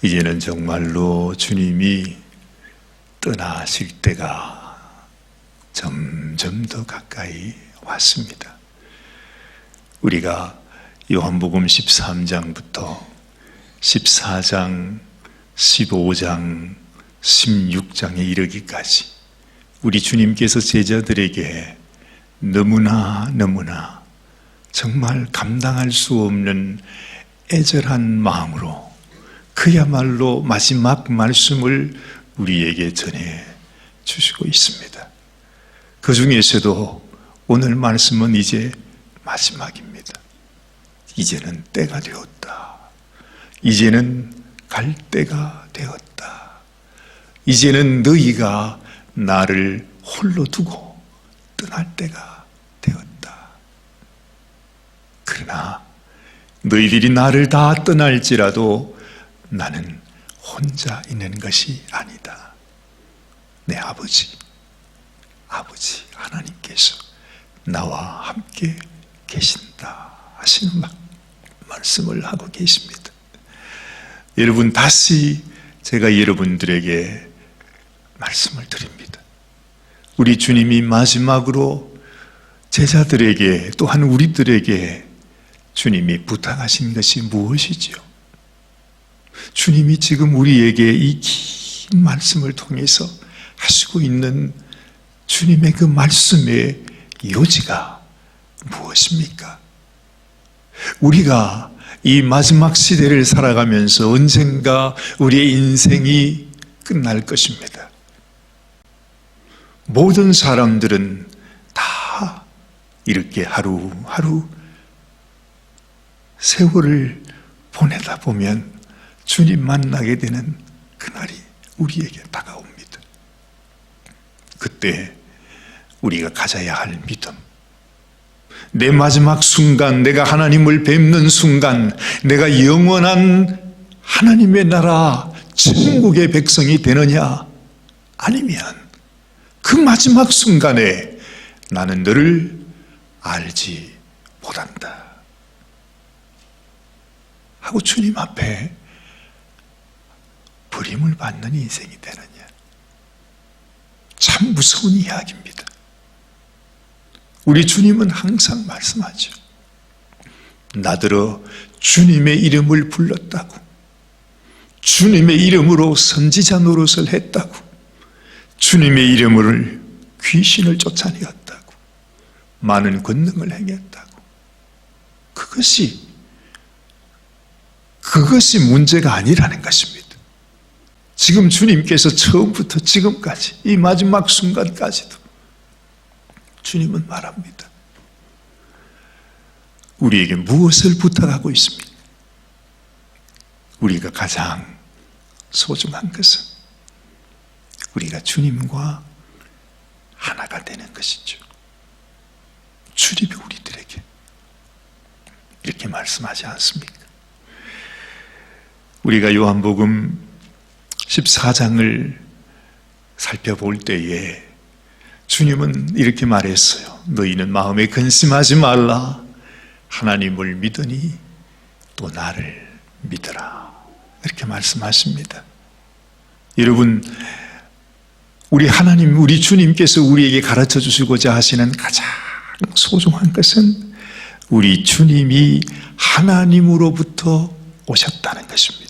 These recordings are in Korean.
이제는 정말로 주님이 떠나실 때가 점점 더 가까이 왔습니다. 우리가 요한복음 13장부터 14장, 15장, 16장에 이르기까지 우리 주님께서 제자들에게 너무나 정말 감당할 수 없는 애절한 마음으로 그야말로 마지막 말씀을 우리에게 전해 주시고 있습니다. 그 중에서도 오늘 말씀은 이제 마지막입니다. 이제는 때가 되었다. 이제는 갈 때가 되었다. 이제는 너희가 나를 홀로 두고 떠날 때가 되었다. 그러나 너희들이 나를 다 떠날지라도 나는 혼자 있는 것이 아니다. 내 아버지 하나님께서 나와 함께 계신다 하시는 말씀을 하고 계십니다. 여러분, 다시 제가 여러분들에게 말씀을 드립니다. 우리 주님이 마지막으로 제자들에게 또한 우리들에게 주님이 부탁하신 것이 무엇이지요? 주님이 지금 우리에게 이 긴 말씀을 통해서 하시고 있는 주님의 그 말씀의 요지가 무엇입니까? 우리가 이 마지막 시대를 살아가면서 언젠가 우리의 인생이 끝날 것입니다. 모든 사람들은 다 이렇게 하루하루 세월을 보내다 보면 주님 만나게 되는 그날이 우리에게 다가옵니다. 그때 우리가 가져야 할 믿음, 내 마지막 순간, 내가 하나님을 뵙는 순간, 내가 영원한 하나님의 나라 천국의 백성이 되느냐, 아니면 그 마지막 순간에 나는 너를 알지 못한다 하고 주님 앞에 버림을 받는 인생이 되느냐. 참 무서운 이야기입니다. 우리 주님은 항상 말씀하죠. 나더러 주님의 이름을 불렀다고, 주님의 이름으로 선지자 노릇을 했다고, 주님의 이름으로 귀신을 쫓아내었다고, 많은 권능을 행했다고. 그것이 문제가 아니라는 것입니다. 지금 주님께서 처음부터 지금까지 이 마지막 순간까지도 주님은 말합니다. 우리에게 무엇을 부탁하고 있습니까? 우리가 가장 소중한 것은 우리가 주님과 하나가 되는 것이죠. 주님이 우리들에게 이렇게 말씀하지 않습니까? 우리가 요한복음 14장을 살펴볼 때에 주님은 이렇게 말했어요. 너희는 마음에 근심하지 말라. 하나님을 믿으니 또 나를 믿으라. 이렇게 말씀하십니다. 여러분, 우리 하나님, 우리 주님께서 우리에게 가르쳐 주시고자 하시는 가장 소중한 것은 우리 주님이 하나님으로부터 오셨다는 것입니다.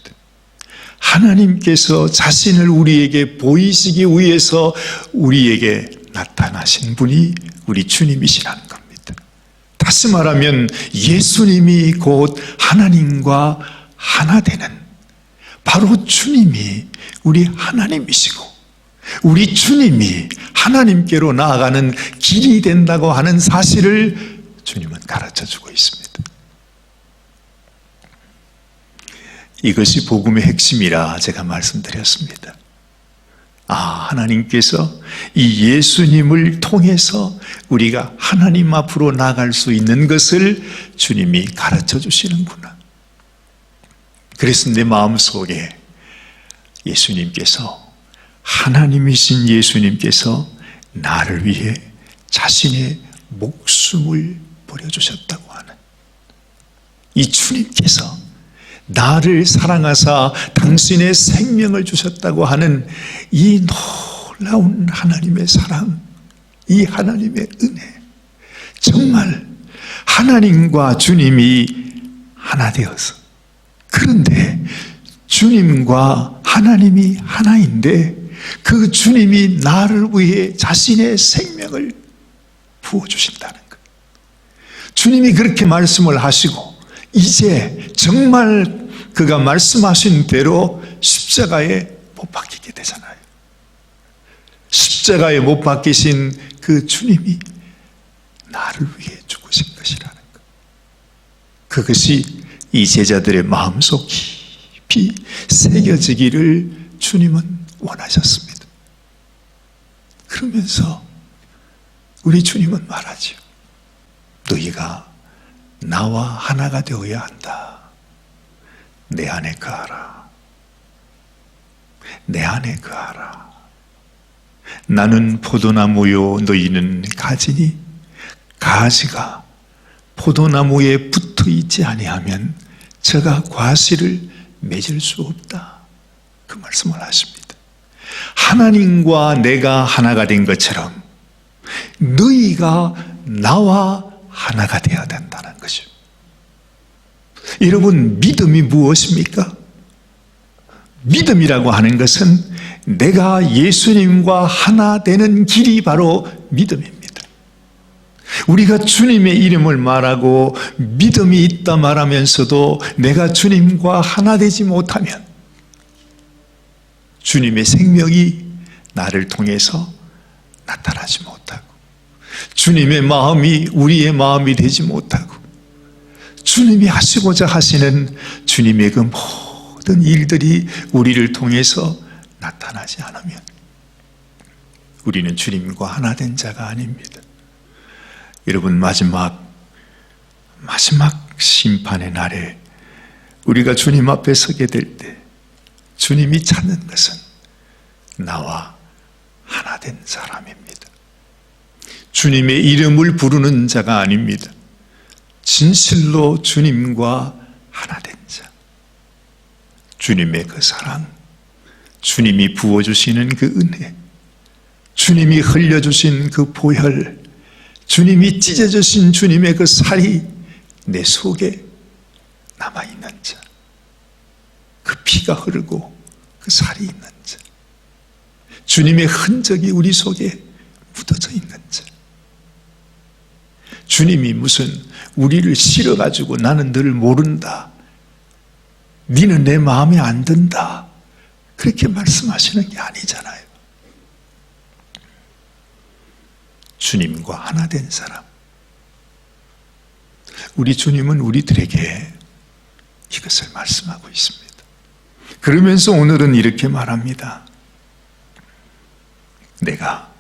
하나님께서 자신을 우리에게 보이시기 위해서 우리에게 나타나신 분이 우리 주님이시라는 겁니다. 다시 말하면 예수님이 곧 하나님과 하나 되는 바로 주님이 우리 하나님이시고, 우리 주님이 하나님께로 나아가는 길이 된다고 하는 사실을 주님은 가르쳐주고 있습니다. 이것이 복음의 핵심이라 제가 말씀드렸습니다. 하나님께서 이 예수님을 통해서 우리가 하나님 앞으로 나아갈 수 있는 것을 주님이 가르쳐 주시는구나. 그래서 내 마음속에 예수님께서, 하나님이신 예수님께서 나를 위해 자신의 목숨을 버려주셨다고 하는 이 주님께서 나를 사랑하사 당신의 생명을 주셨다고 하는 이 놀라운 하나님의 사랑, 이 하나님의 은혜, 정말 하나님과 주님이 하나 되어서, 그런데 주님과 하나님이 하나인데 그 주님이 나를 위해 자신의 생명을 부어주신다는 것. 주님이 그렇게 말씀을 하시고 이제 정말 그가 말씀하신 대로 십자가에 못 박히게 되잖아요. 십자가에 못 박히신 그 주님이 나를 위해 죽으신 것이라는 것. 그것이 이 제자들의 마음속 깊이 새겨지기를 주님은 원하셨습니다. 그러면서 우리 주님은 말하죠. 너희가 나와 하나가 되어야 한다. 내 안에 거하라. 내 안에 거하라. 나는 포도나무요 너희는 가지니 가지가 포도나무에 붙어 있지 아니하면 저가 과실을 맺을 수 없다. 그 말씀을 하십니다. 하나님과 내가 하나가 된 것처럼 너희가 나와 하나가 되어야 된다는 것이죠. 여러분, 믿음이 무엇입니까? 믿음이라고 하는 것은 내가 예수님과 하나 되는 길이 바로 믿음입니다. 우리가 주님의 이름을 말하고 믿음이 있다 말하면서도 내가 주님과 하나 되지 못하면 주님의 생명이 나를 통해서 나타나지 못하고 주님의 마음이 우리의 마음이 되지 못하고 주님이 하시고자 하시는 주님의 그 모든 일들이 우리를 통해서 나타나지 않으면 우리는 주님과 하나 된 자가 아닙니다. 여러분, 마지막 심판의 날에 우리가 주님 앞에 서게 될 때 주님이 찾는 것은 나와 하나 된 사람입니다. 주님의 이름을 부르는 자가 아닙니다. 진실로 주님과 하나 된 자. 주님의 그 사랑, 주님이 부어주시는 그 은혜, 주님이 흘려주신 그 보혈, 주님이 찢어주신 주님의 그 살이 내 속에 남아있는 자, 그 피가 흐르고 그 살이 있는 자, 주님의 흔적이 우리 속에 묻어져 있는 자. 주님이 무슨 우리를 싫어가지고 나는 너를 모른다, 너는 내 마음에 안 든다, 그렇게 말씀하시는 게 아니잖아요. 주님과 하나 된 사람, 우리 주님은 우리들에게 이것을 말씀하고 있습니다. 그러면서 오늘은 이렇게 말합니다. 내가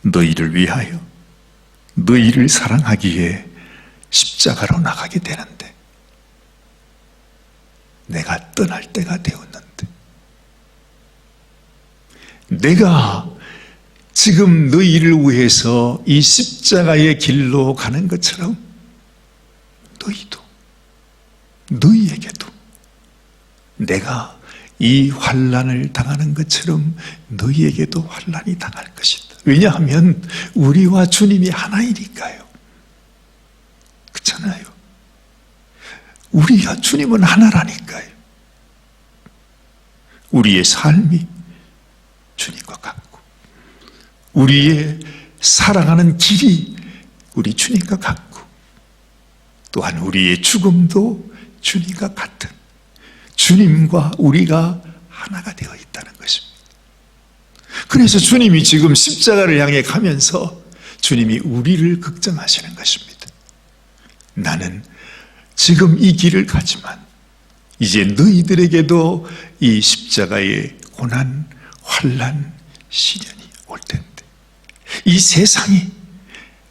너희를 위하여 너희를 사랑하기에 십자가로 나가게 되는데 내가 떠날 때가 되었는데 내가 지금 너희를 위해서 이 십자가의 길로 가는 것처럼 너희에게도 내가 이 환난을 당하는 것처럼 너희에게도 환난이 당할 것이다. 왜냐하면 우리와 주님이 하나이니까요. 그렇잖아요. 우리와 주님은 하나라니까요. 우리의 삶이 주님과 같고 우리의 살아가는 길이 우리 주님과 같고 또한 우리의 죽음도 주님과 같은 주님과 우리가 하나가 되어 있다는 것입니다. 그래서 주님이 지금 십자가를 향해 가면서 주님이 우리를 걱정하시는 것입니다. 나는 지금 이 길을 가지만 이제 너희들에게도 이 십자가의 고난, 환난, 시련이 올 텐데 이 세상이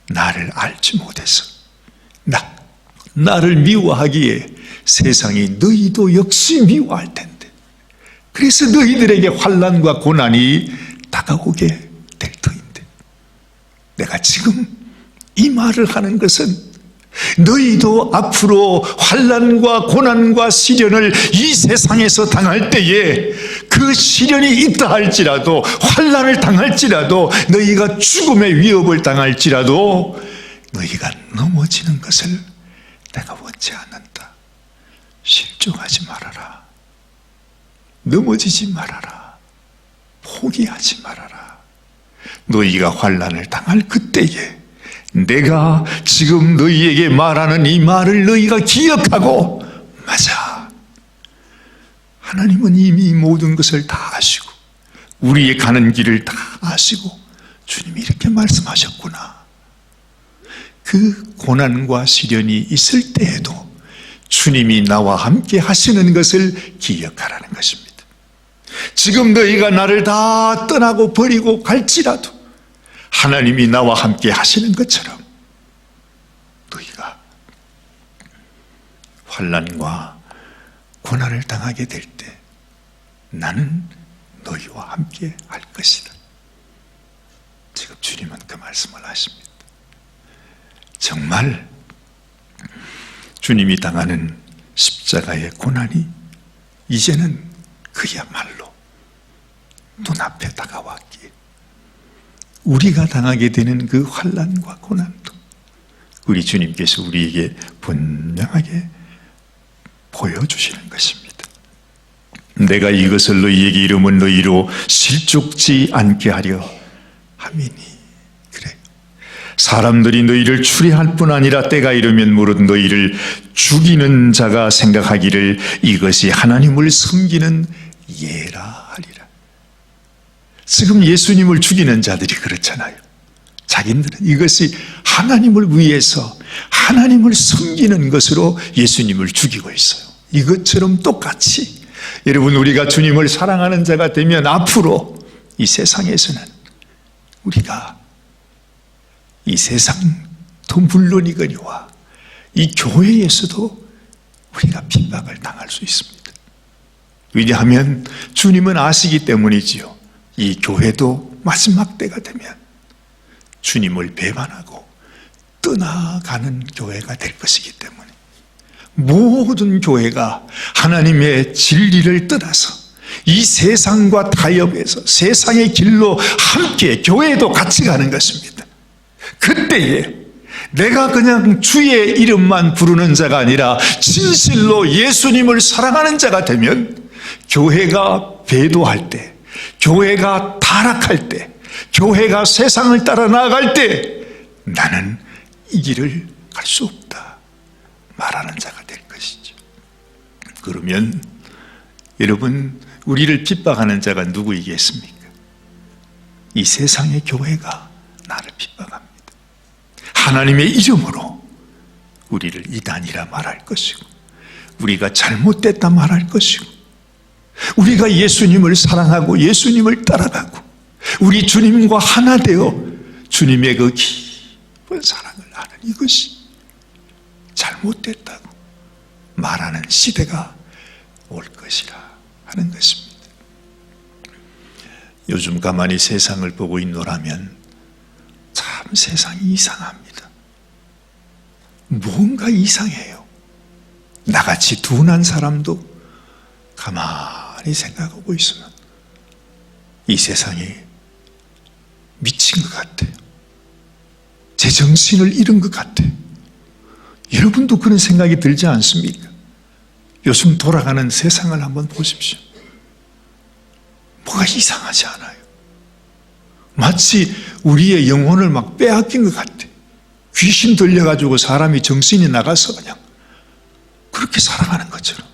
나를 알지 못해서 나를 미워하기에 세상이 너희도 역시 미워할 텐데 그래서 너희들에게 환난과 고난이 다가오게 될 터인데 내가 지금 이 말을 하는 것은 너희도 앞으로 환난과 고난과 시련을 이 세상에서 당할 때에 그 시련이 있다 할지라도, 환난을 당할지라도, 너희가 죽음의 위협을 당할지라도 너희가 넘어지는 것을 내가 원치 않는다. 실족하지 말아라. 넘어지지 말아라. 포기하지 말아라. 너희가 환난을 당할 그때에 내가 지금 너희에게 말하는 이 말을 너희가 기억하고, 맞아, 하나님은 이미 모든 것을 다 아시고 우리의 가는 길을 다 아시고 주님이 이렇게 말씀하셨구나. 그 고난과 시련이 있을 때에도 주님이 나와 함께 하시는 것을 기억하라는 것입니다. 지금 너희가 나를 다 떠나고 버리고 갈지라도 하나님이 나와 함께 하시는 것처럼 너희가 환난과 고난을 당하게 될 때 나는 너희와 함께 할 것이다. 지금 주님은 그 말씀을 하십니다. 정말 주님이 당하는 십자가의 고난이 이제는 그야말로 눈앞에 다가왔기에 우리가 당하게 되는 그 환난과 고난도 우리 주님께서 우리에게 분명하게 보여주시는 것입니다. 내가 이것을 너희에게 이름은 너희로 실족지 않게 하려 함이니. 그래, 사람들이 너희를 추리할 뿐 아니라 때가 이르면 무릇 너희를 죽이는 자가 생각하기를 이것이 하나님을 섬기는 예라 하리라. 지금 예수님을 죽이는 자들이 그렇잖아요. 자기들은 이것이 하나님을 위해서 하나님을 섬기는 것으로 예수님을 죽이고 있어요. 이것처럼 똑같이 여러분, 우리가 주님을 사랑하는 자가 되면 앞으로 이 세상에서는 우리가 이 세상도 물론이거니와 이 교회에서도 우리가 핍박을 당할 수 있습니다. 왜냐하면 주님은 아시기 때문이지요. 이 교회도 마지막 때가 되면 주님을 배반하고 떠나가는 교회가 될 것이기 때문에 모든 교회가 하나님의 진리를 떠나서 이 세상과 타협해서 세상의 길로 함께 교회도 같이 가는 것입니다. 그때에 내가 그냥 주의 이름만 부르는 자가 아니라 진실로 예수님을 사랑하는 자가 되면 교회가 배도할 때, 교회가 타락할 때, 교회가 세상을 따라 나아갈 때 나는 이 길을 갈 수 없다 말하는 자가 될 것이죠. 그러면 여러분, 우리를 핍박하는 자가 누구이겠습니까? 이 세상의 교회가 나를 핍박합니다. 하나님의 이름으로 우리를 이단이라 말할 것이고, 우리가 잘못됐다 말할 것이고, 우리가 예수님을 사랑하고 예수님을 따라가고 우리 주님과 하나 되어 주님의 그 깊은 사랑을 아는 이것이 잘못됐다고 말하는 시대가 올 것이라 하는 것입니다. 요즘 가만히 세상을 보고 있노라면 참 세상이 이상합니다. 뭔가 이상해요. 나같이 둔한 사람도 가만히 생각하고 있으면 이 세상이 미친 것 같아요. 제정신을 잃은 것 같아요. 여러분도 그런 생각이 들지 않습니까? 요즘 돌아가는 세상을 한번 보십시오. 뭐가 이상하지 않아요? 마치 우리의 영혼을 막 빼앗긴 것 같아요. 귀신 들려가지고 사람이 정신이 나가서 그냥 그렇게 살아가는 것처럼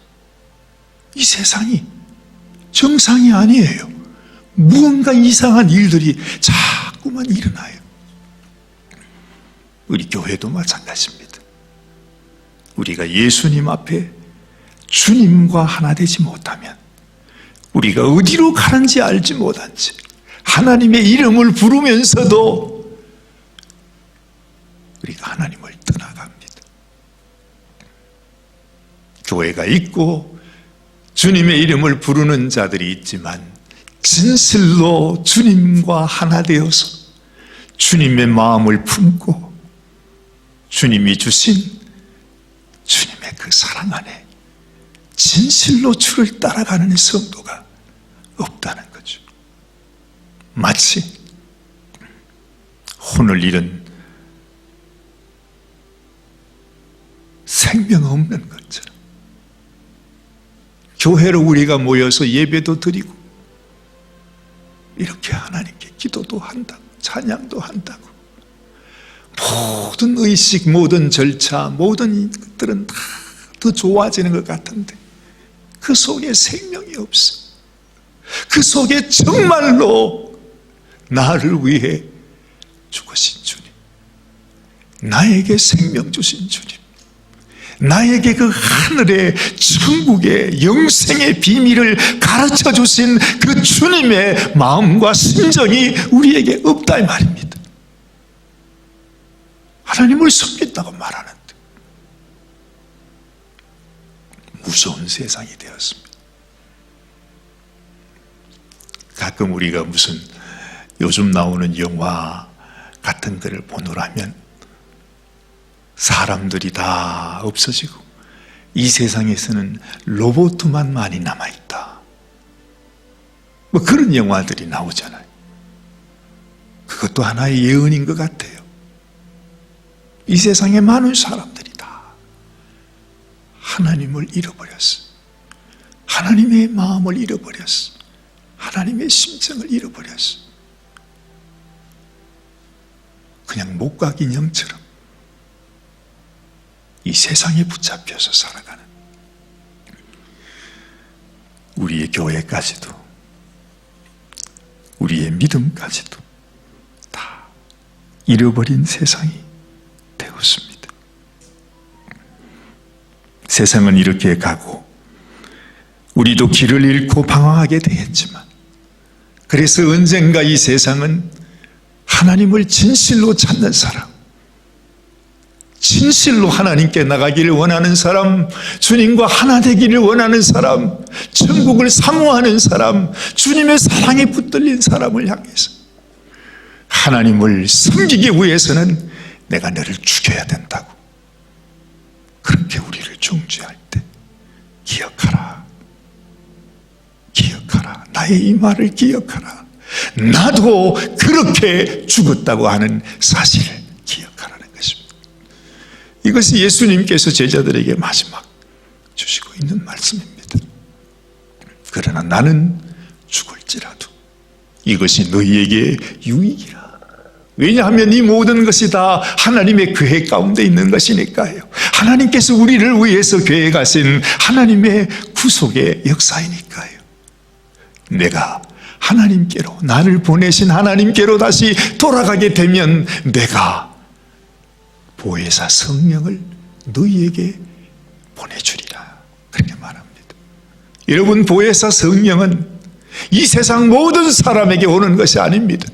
이 세상이 정상이 아니에요. 무언가 이상한 일들이 자꾸만 일어나요. 우리 교회도 마찬가지입니다. 우리가 예수님 앞에 주님과 하나 되지 못하면, 우리가 어디로 가는지 알지 못한 채 하나님의 이름을 부르면서도 우리가 하나님을 떠나갑니다. 교회가 있고 주님의 이름을 부르는 자들이 있지만 진실로 주님과 하나 되어서 주님의 마음을 품고 주님이 주신 주님의 그 사랑 안에 진실로 주를 따라가는 성도가 없다는 거죠. 마치 혼을 잃은 생명 없는 것처럼 교회로 우리가 모여서 예배도 드리고 이렇게 하나님께 기도도 한다고 찬양도 한다고 모든 의식, 모든 절차, 모든 것들은 다 더 좋아지는 것 같은데 그 속에 생명이 없어. 그 속에 정말로 나를 위해 죽으신 주님, 나에게 생명 주신 주님, 나에게 그 하늘의 천국의 영생의 비밀을 가르쳐 주신 그 주님의 마음과 심정이 우리에게 없다 이 말입니다. 하나님을 섬긴다고 말하는데 무서운 세상이 되었습니다. 가끔 우리가 무슨 요즘 나오는 영화 같은 거를 보노라면 사람들이 다 없어지고 이 세상에서는 로봇만 많이 남아있다, 뭐 그런 영화들이 나오잖아요. 그것도 하나의 예언인 것 같아요. 이 세상에 많은 사람들이 다 하나님을 잃어버렸어. 하나님의 마음을 잃어버렸어. 하나님의 심정을 잃어버렸어. 그냥 목각인형처럼 이 세상에 붙잡혀서 살아가는 우리의 교회까지도 우리의 믿음까지도 다 잃어버린 세상이 되었습니다. 세상은 이렇게 가고 우리도 길을 잃고 방황하게 되겠지만, 그래서 언젠가 이 세상은 하나님을 진실로 찾는 사람, 진실로 하나님께 나가기를 원하는 사람, 주님과 하나 되기를 원하는 사람, 천국을 사모하는 사람, 주님의 사랑에 붙들린 사람을 향해서 하나님을 섬기기 위해서는 내가 너를 죽여야 된다고, 그렇게 우리를 중지할 때 기억하라, 기억하라, 나의 이 말을 기억하라, 나도 그렇게 죽었다고 하는 사실을 기억하라는 것입니다. 이것이 예수님께서 제자들에게 마지막 주시고 있는 말씀입니다. 그러나 나는 죽을지라도 이것이 너희에게 유익이라. 왜냐하면 이 모든 것이 다 하나님의 계획 가운데 있는 것이니까요. 하나님께서 우리를 위해서 계획하신 하나님의 구속의 역사이니까요. 내가 하나님께로, 나를 보내신 하나님께로 다시 돌아가게 되면 내가 보혜사 성령을 너희에게 보내주리라, 그렇게 말합니다. 여러분, 보혜사 성령은 이 세상 모든 사람에게 오는 것이 아닙니다.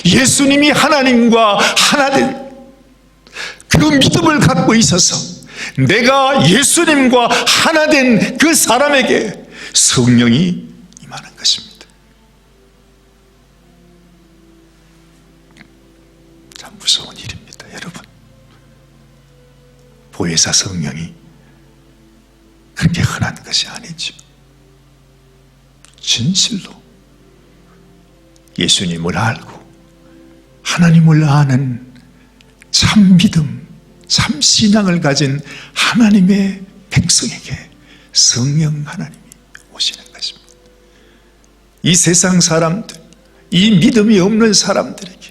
예수님이 하나님과 하나된 그 믿음을 갖고 있어서 내가 예수님과 하나된 그 사람에게 성령이 임하는 것입니다. 참 무서운 일입니다, 여러분. 보혜사 성령이 그렇게 흔한 것이 아니죠. 진실로 예수님을 알고 하나님을 아는 참 믿음, 참 신앙을 가진 하나님의 백성에게 성령 하나님이 오시는 것입니다. 이 세상 사람들, 이 믿음이 없는 사람들에게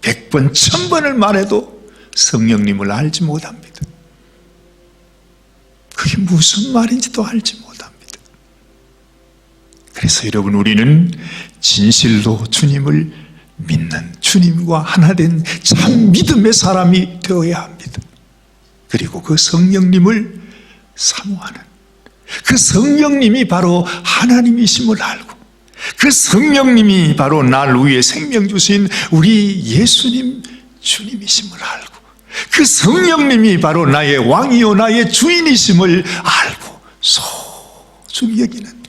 100번, 1000번을 말해도 성령님을 알지 못합니다. 그게 무슨 말인지도 알지 못합니다. 그래서 여러분, 우리는 진실로 주님을 믿는, 주님과 하나 된 참 믿음의 사람이 되어야 합니다. 그리고 그 성령님을 사모하는, 그 성령님이 바로 하나님이심을 알고, 그 성령님이 바로 나를 위해 생명 주신 우리 예수님 주님이심을 알고, 그 성령님이 바로 나의 왕이요 나의 주인이심을 알고 소중히 여기는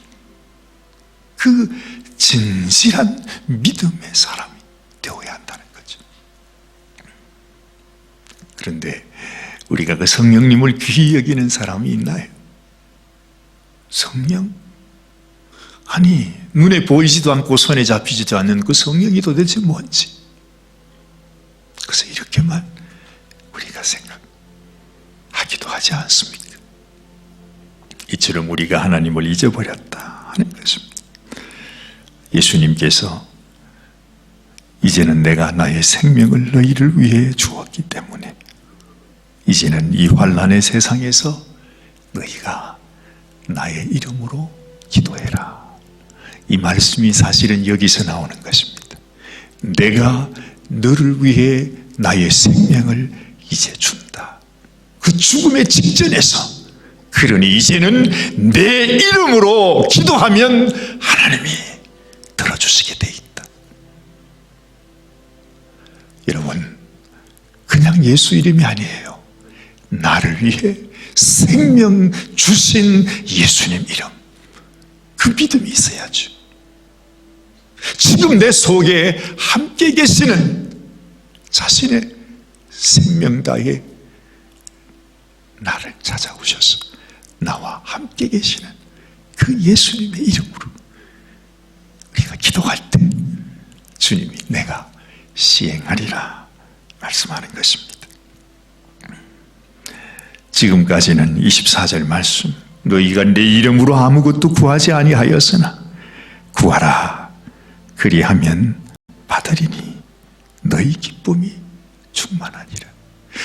그 진실한 믿음의 사람이 되어야 한다는 거죠. 그런데 우리가 그 성령님을 귀히 여기는 사람이 있나요? 성령? 아니, 눈에 보이지도 않고 손에 잡히지도 않는 그 성령이 도대체 뭔지. 그래서 이렇게만 우리가 생각하기도 하지 않습니까? 이처럼 우리가 하나님을 잊어버렸다 하는 것입니다. 예수님께서 이제는 내가 나의 생명을 너희를 위해 주었기 때문에 이제는 이 환난의 세상에서 너희가 나의 이름으로 기도해라. 이 말씀이 사실은 여기서 나오는 것입니다. 내가 너를 위해 나의 생명을 이제 준다. 그 죽음의 직전에서, 그러니 이제는 내 이름으로 기도하면 하나님이 들어주시게 돼 있다. 여러분, 그냥 예수 이름이 아니에요. 나를 위해 생명 주신 예수님 이름, 그 믿음이 있어야죠. 지금 내 속에 함께 계시는 자신의 생명 다해 나를 찾아오셔서 나와 함께 계시는 그 예수님의 이름으로 우리가 기도할 때 주님이 내가 시행하리라 말씀하는 것입니다. 지금까지는 24절 말씀, 너희가 내 이름으로 아무것도 구하지 아니하였으나 구하라, 그리하면 받으리니 너희 기쁨이 충만하니라.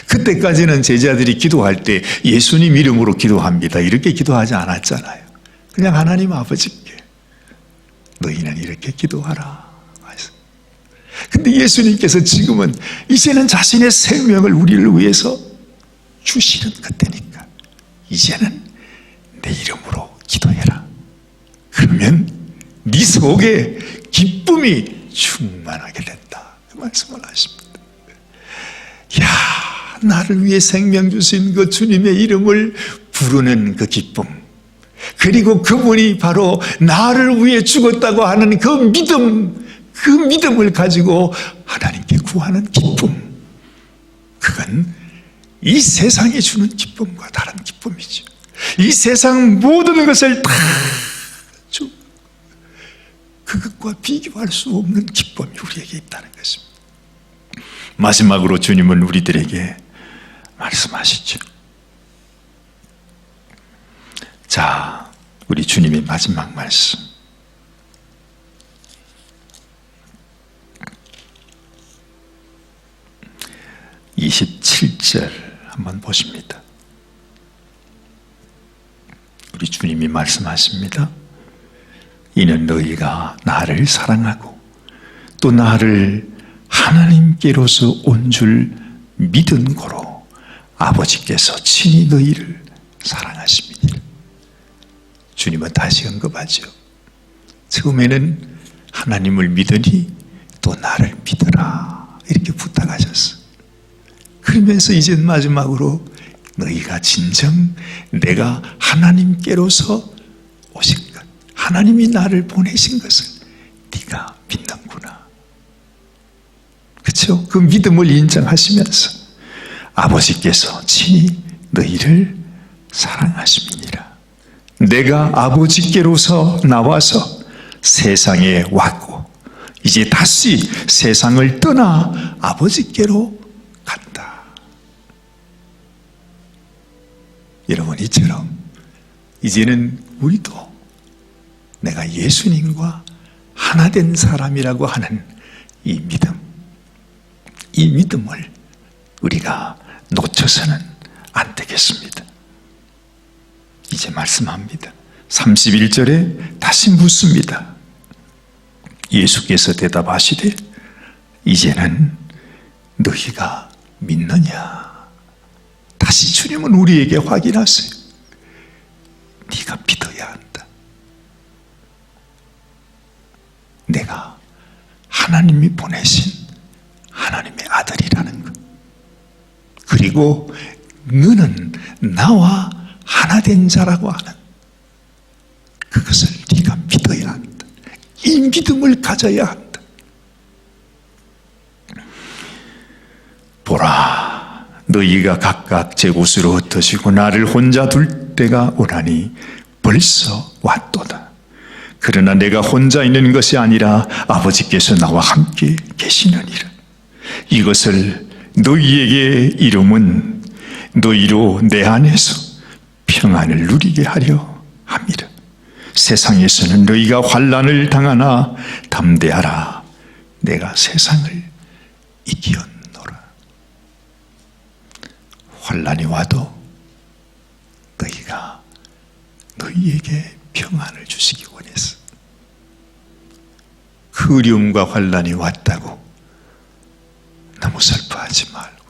그때까지는 제자들이 기도할 때 예수님 이름으로 기도합니다, 이렇게 기도하지 않았잖아요. 그냥 하나님 아버지께 너희는 이렇게 기도하라. 근데 예수님께서 지금은 이제는 자신의 생명을 우리를 위해서 주시는 그때니까 이제는 내 이름으로 기도해라. 그러면 네 속에 기쁨이 충만하게 된다, 그 말씀을 하십니다. 야, 나를 위해 생명 주신 그 주님의 이름을 부르는 그 기쁨, 그리고 그분이 바로 나를 위해 죽었다고 하는 그 믿음, 그 믿음을 가지고 하나님께 구하는 기쁨, 그건 이 세상이 주는 기쁨과 다른 기쁨이죠. 이 세상 모든 것을 다 주, 그것과 비교할 수 없는 기쁨이 우리에게 있다는 것입니다. 마지막으로 주님은 우리들에게 말씀하시죠. 자, 우리 주님의 마지막 말씀, 27절 한번 보십니다. 우리 주님이 말씀하십니다. 이는 너희가 나를 사랑하고 또 나를 하나님께로서 온 줄 믿은 고로 아버지께서 친히 너희를 사랑하십니다. 주님은 다시 언급하죠. 처음에는 하나님을 믿으니 또 나를 믿어라, 이렇게 부탁하셨어. 그러면서 이제 마지막으로 너희가 진정 내가 하나님께로서 오신 것, 하나님이 나를 보내신 것을 네가 믿는구나. 그렇죠? 그 믿음을 인정하시면서 아버지께서 친히 너희를 사랑하심이니라. 내가 아버지께로서 나와서 세상에 왔고 이제 다시 세상을 떠나 아버지께로 간다. 여러분, 이처럼 이제는 우리도 내가 예수님과 하나 된 사람이라고 하는 이 믿음을 우리가 놓쳐서는 안 되겠습니다. 이제 말씀합니다. 31절에 다시 묻습니다. 예수께서 대답하시되 이제는 너희가 믿느냐? 다시 주님은 우리에게 확인하세요. 네가 믿어야 한다. 내가 하나님이 보내신 하나님의 아들이라는 것, 그리고 너는 나와 하나 된 자라고 하는 그것을 네가 믿어야 한다. 이 믿음을 가져야 한다. 보라, 너희가 각각 제 곳으로 흩어지고 나를 혼자 둘 때가 오나니 벌써 왔도다. 그러나 내가 혼자 있는 것이 아니라 아버지께서 나와 함께 계시느니라. 이것을 너희에게 이름은 너희로 내 안에서 평안을 누리게 하려 함이라. 세상에서는 너희가 환난을 당하나 담대하라. 내가 세상을 이기었노라. 환난이 와도 너희에게 평안을 주시기 원했어. 그 어려움과 환난이 왔다고 너무 슬퍼하지 말고,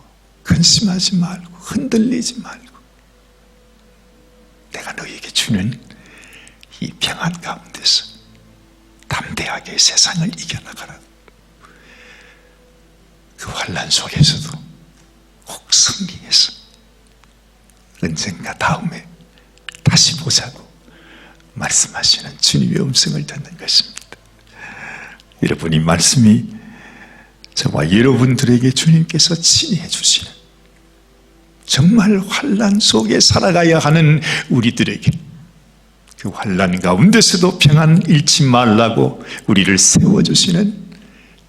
근심하지 말고, 흔들리지 말고, 내가 너희에게 주는 이 평안 가운데서 담대하게 세상을 이겨나가라. 그 환난 속에서도 꼭 승리해서 언젠가 다음에 다시 보자고 말씀하시는 주님의 음성을 듣는 것입니다. 여러분, 이 말씀이 저와 여러분들에게 주님께서 친히 해주시는, 정말 환난 속에 살아가야 하는 우리들에게 그 환난 가운데서도 평안 잃지 말라고 우리를 세워주시는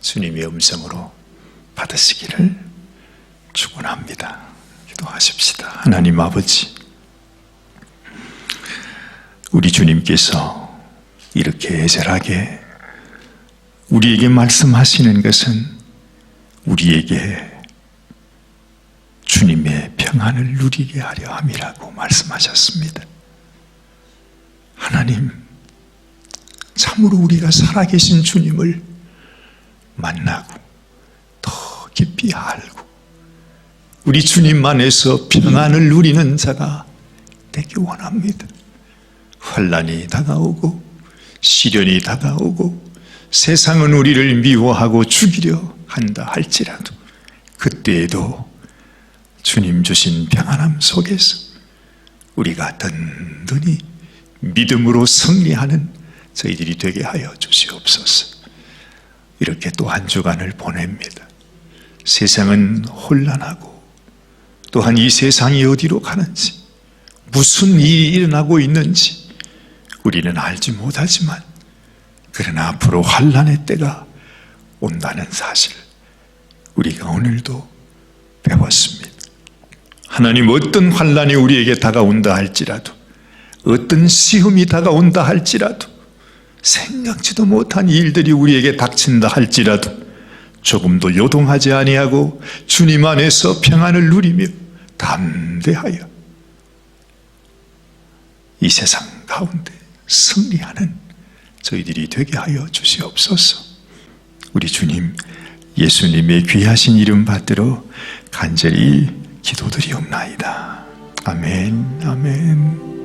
주님의 음성으로 받으시기를 축원합니다. 기도하십시다. 하나님 아버지, 우리 주님께서 이렇게 애절하게 우리에게 말씀하시는 것은 우리에게 주님의 평안을 누리게 하려 함이라고 말씀하셨습니다. 하나님, 참으로 우리가 살아계신 주님을 만나고 더 깊이 알고 우리 주님 안에서 평안을 누리는 자가 되기 원합니다. 환난이 다가오고 시련이 다가오고 세상은 우리를 미워하고 죽이려 한다 할지라도 그때에도 주님 주신 평안함 속에서 우리가 든든히 믿음으로 승리하는 저희들이 되게 하여 주시옵소서. 이렇게 또 한 주간을 보냅니다. 세상은 혼란하고 또한 이 세상이 어디로 가는지, 무슨 일이 일어나고 있는지 우리는 알지 못하지만, 그러나 앞으로 환난의 때가 온다는 사실 우리가 오늘도 배웠습니다. 하나님, 어떤 환난이 우리에게 다가온다 할지라도, 어떤 시험이 다가온다 할지라도, 생각지도 못한 일들이 우리에게 닥친다 할지라도 조금도 요동하지 아니하고 주님 안에서 평안을 누리며 담대하여 이 세상 가운데 승리하는 저희들이 되게 하여 주시옵소서. 우리 주님 예수님의 귀하신 이름 받들어 간절히 기도드리옵나이다. 아멘, 아멘.